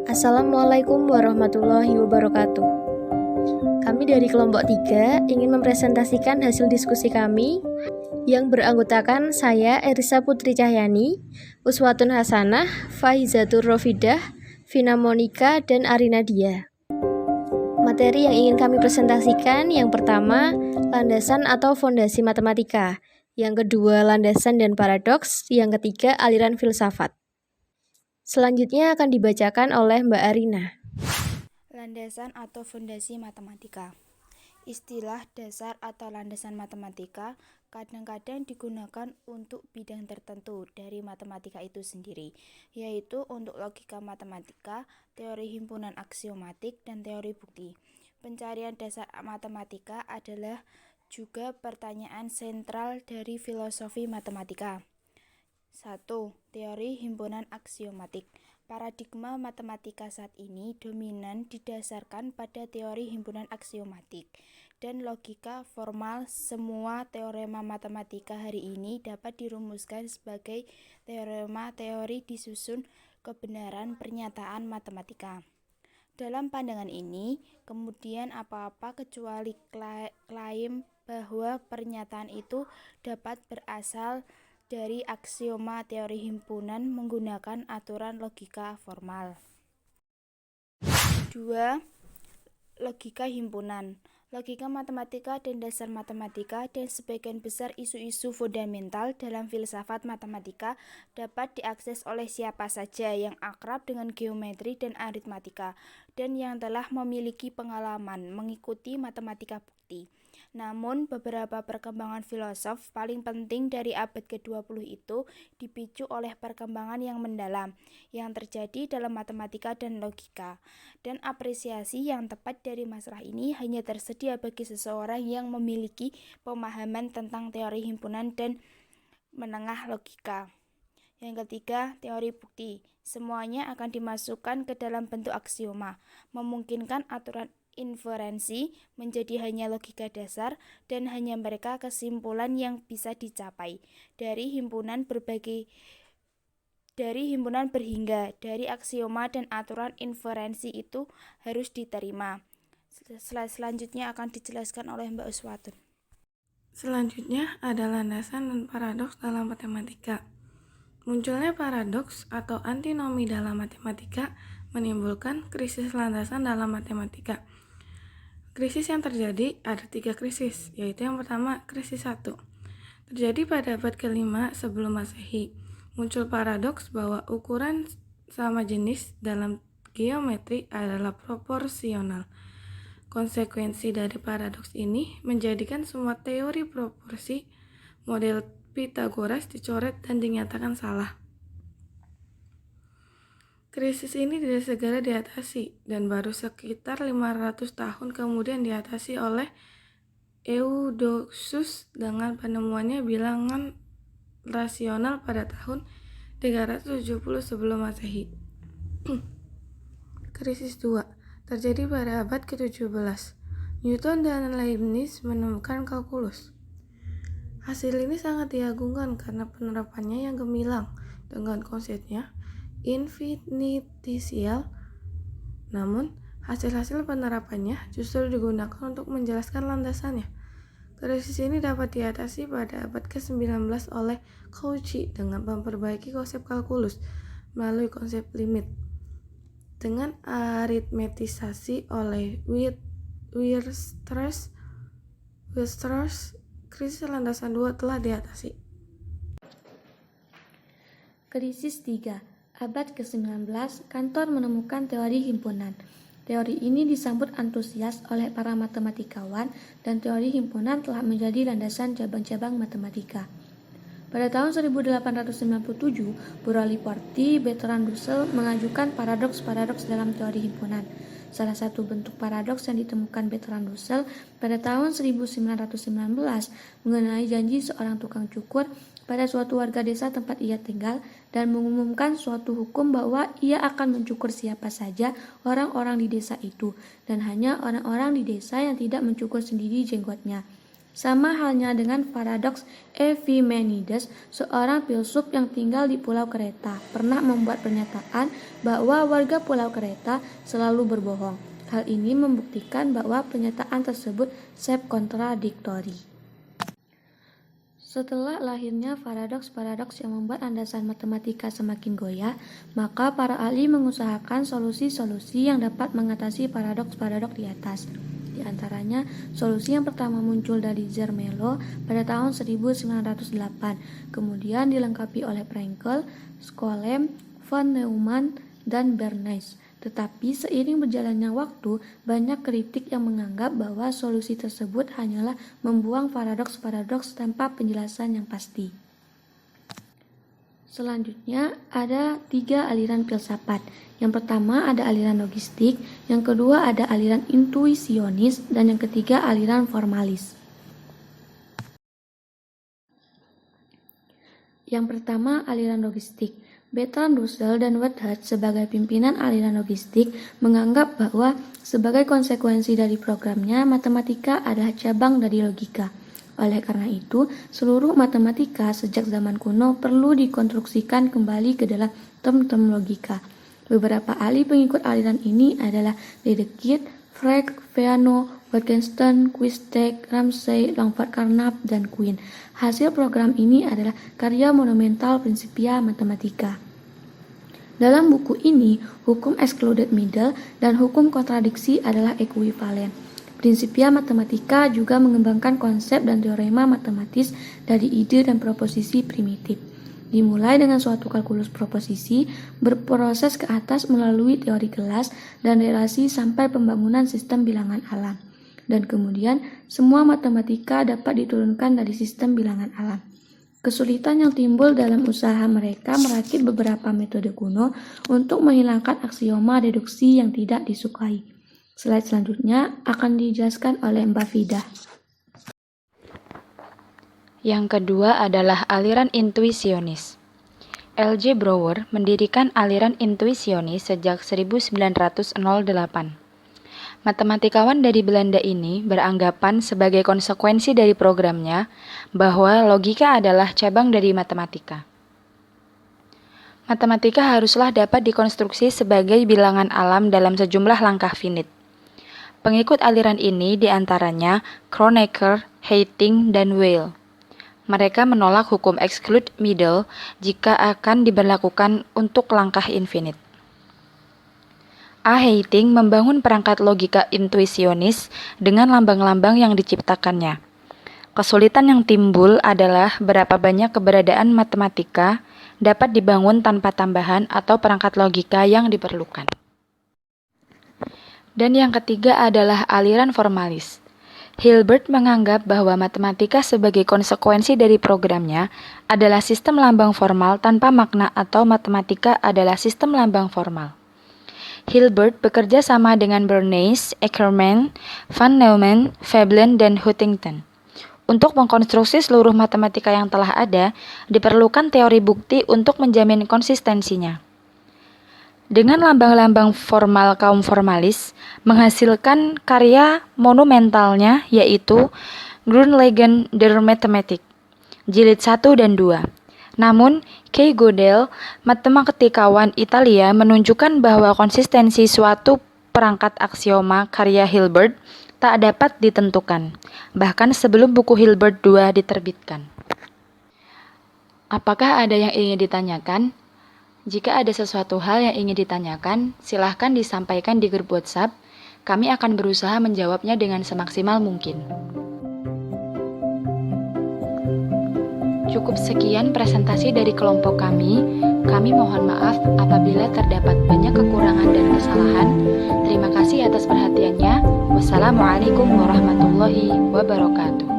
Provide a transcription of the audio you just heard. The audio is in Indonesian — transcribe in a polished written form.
Assalamualaikum warahmatullahi wabarakatuh. Kami dari kelompok 3 ingin mempresentasikan hasil diskusi kami yang beranggotakan saya, Erisa Putri Cahyani, Uswatun Hasanah, Faizatur Rofidah, Vina Monika, dan Arina Dia. Materi yang ingin kami presentasikan yang pertama, landasan atau fondasi matematika. Yang kedua, landasan dan paradoks. Yang ketiga, aliran filsafat. Selanjutnya akan dibacakan oleh Mbak Arina. Landasan atau fondasi matematika. Istilah dasar atau landasan matematika kadang-kadang digunakan untuk bidang tertentu dari matematika itu sendiri, yaitu untuk logika matematika, teori himpunan aksiomatik, dan teori bukti. Pencarian dasar matematika adalah juga pertanyaan sentral dari filosofi matematika. 1. Teori himpunan aksiomatik. Paradigma matematika saat ini dominan didasarkan pada teori himpunan aksiomatik dan logika formal. Semua teorema matematika hari ini dapat dirumuskan sebagai teorema teori disusun kebenaran pernyataan matematika. Dalam pandangan ini, kemudian apa-apa kecuali klaim bahwa pernyataan itu dapat berasal dari aksioma teori himpunan menggunakan aturan logika formal. 2. Logika himpunan. Logika matematika dan dasar matematika dan sebagian besar isu-isu fundamental dalam filsafat matematika dapat diakses oleh siapa saja yang akrab dengan geometri dan aritmatika dan yang telah memiliki pengalaman mengikuti matematika bukti. Namun, beberapa perkembangan filosof paling penting dari abad ke-20 itu dipicu oleh perkembangan yang mendalam yang terjadi dalam matematika dan logika. Dan apresiasi yang tepat dari masalah ini hanya tersedia bagi seseorang yang memiliki pemahaman tentang teori himpunan dan menengah logika. Yang ketiga, teori bukti. Semuanya akan dimasukkan ke dalam bentuk aksioma, memungkinkan aturan inferensi menjadi hanya logika dasar dan hanya mereka kesimpulan yang bisa dicapai dari himpunan berhingga dari aksioma dan aturan inferensi itu harus diterima. Selanjutnya akan dijelaskan oleh Mbak Uswatun. Selanjutnya ada landasan dan paradoks dalam matematika. Munculnya paradoks atau antinomi dalam matematika menimbulkan krisis landasan dalam matematika. Krisis yang terjadi ada 3 krisis, yaitu yang pertama krisis 1. Terjadi pada abad ke-5 sebelum Masehi. Muncul paradoks bahwa ukuran sama jenis dalam geometri adalah proporsional. Konsekuensi dari paradoks ini menjadikan semua teori proporsi model Pythagoras dicoret dan dinyatakan salah. Krisis ini tidak segera diatasi dan baru sekitar 500 tahun kemudian diatasi oleh Eudoxus dengan penemuannya bilangan rasional pada tahun 370 sebelum Masehi. Krisis 2 terjadi pada abad ke-17. Newton dan Leibniz menemukan kalkulus. Hasil ini sangat diagungkan karena penerapannya yang gemilang dengan konsepnya infinitesimal. Namun, hasil-hasil penerapannya justru digunakan untuk menjelaskan landasannya. Krisis ini dapat diatasi pada abad ke-19 oleh Cauchy dengan memperbaiki konsep kalkulus melalui konsep limit. Dengan aritmetisasi oleh Weierstrass, krisis landasan 2 telah diatasi. Krisis 3. Abad ke-19, Cantor menemukan teori himpunan. Teori ini disambut antusias oleh para matematikawan dan teori himpunan telah menjadi landasan cabang-cabang matematika. Pada tahun 1897, Burali-Porty, Bertrand Russell mengajukan paradoks-paradoks dalam teori himpunan. Salah satu bentuk paradoks yang ditemukan Bertrand Russell pada tahun 1919 mengenai janji seorang tukang cukur pada suatu warga desa tempat ia tinggal dan mengumumkan suatu hukum bahwa ia akan mencukur siapa saja orang-orang di desa itu dan hanya orang-orang di desa yang tidak mencukur sendiri jenggotnya. Sama halnya dengan paradoks Epimenides, seorang filsuf yang tinggal di Pulau Kreta, pernah membuat pernyataan bahwa warga Pulau Kreta selalu berbohong. Hal ini membuktikan bahwa pernyataan tersebut self-kontradiktori. Setelah lahirnya paradoks-paradoks yang membuat landasan matematika semakin goyah, maka para ahli mengusahakan solusi-solusi yang dapat mengatasi paradoks-paradoks di atas. Di antaranya, solusi yang pertama muncul dari Zermelo pada tahun 1908, kemudian dilengkapi oleh Fraenkel, Skolem, von Neumann, dan Bernays. Tetapi seiring berjalannya waktu, banyak kritik yang menganggap bahwa solusi tersebut hanyalah membuang paradoks-paradoks tanpa penjelasan yang pasti. Selanjutnya ada 3 aliran filsafat. Yang pertama ada aliran logistik, yang kedua ada aliran intuisionis, dan yang ketiga aliran formalis. Yang pertama aliran logistik. Bertrand Russell dan Whitehead sebagai pimpinan aliran logistik menganggap bahwa sebagai konsekuensi dari programnya, matematika adalah cabang dari logika. Oleh karena itu, seluruh matematika sejak zaman kuno perlu dikonstruksikan kembali ke dalam term-term logika. Beberapa ahli pengikut aliran ini adalah Ledekind, Frege, Peano, Wittgenstein, Quistek, Ramsay, Langford Carnap, dan Quine. Hasil program ini adalah karya monumental Principia Mathematica. Dalam buku ini, hukum excluded middle dan hukum kontradiksi adalah ekuivalen. Principia Mathematica juga mengembangkan konsep dan teorema matematis dari ide dan proposisi primitif. Dimulai dengan suatu kalkulus proposisi, berproses ke atas melalui teori kelas dan relasi sampai pembangunan sistem bilangan alam. Dan kemudian, semua matematika dapat diturunkan dari sistem bilangan alam. Kesulitan yang timbul dalam usaha mereka merakit beberapa metode kuno untuk menghilangkan aksioma deduksi yang tidak disukai. Slide selanjutnya akan dijelaskan oleh Mbak Fidah. Yang kedua adalah aliran intuisionis. L.J. Brouwer mendirikan aliran intuisionis sejak 1908. Matematikawan dari Belanda ini beranggapan sebagai konsekuensi dari programnya bahwa logika adalah cabang dari matematika. Matematika haruslah dapat dikonstruksi sebagai bilangan alam dalam sejumlah langkah finit. Pengikut aliran ini diantaranya Kronecker, Hayting, dan Weyl. Mereka menolak hukum exclude middle jika akan diberlakukan untuk langkah infinite. A. Hayting membangun perangkat logika intuisionis dengan lambang-lambang yang diciptakannya. Kesulitan yang timbul adalah berapa banyak keberadaan matematika dapat dibangun tanpa tambahan atau perangkat logika yang diperlukan. Dan yang ketiga adalah aliran formalis. Hilbert menganggap bahwa matematika sebagai konsekuensi dari programnya adalah sistem lambang formal tanpa makna atau matematika adalah sistem lambang formal. Hilbert bekerja sama dengan Bernays, Ackermann, von Neumann, Veblen, dan Huntington. Untuk mengkonstruksi seluruh matematika yang telah ada, diperlukan teori bukti untuk menjamin konsistensinya. Dengan lambang-lambang formal kaum formalis, menghasilkan karya monumentalnya yaitu Grundlagen der Mathematik, jilid 1 dan 2. Namun, K. Gödel, matematikawan Italia, menunjukkan bahwa konsistensi suatu perangkat aksioma karya Hilbert tak dapat ditentukan, bahkan sebelum buku Hilbert II diterbitkan. Apakah ada yang ingin ditanyakan? Jika ada sesuatu hal yang ingin ditanyakan, silahkan disampaikan di grup WhatsApp. Kami akan berusaha menjawabnya dengan semaksimal mungkin. Cukup sekian presentasi dari kelompok kami. Kami mohon maaf apabila terdapat banyak kekurangan dan kesalahan. Terima kasih atas perhatiannya. Wassalamualaikum warahmatullahi wabarakatuh.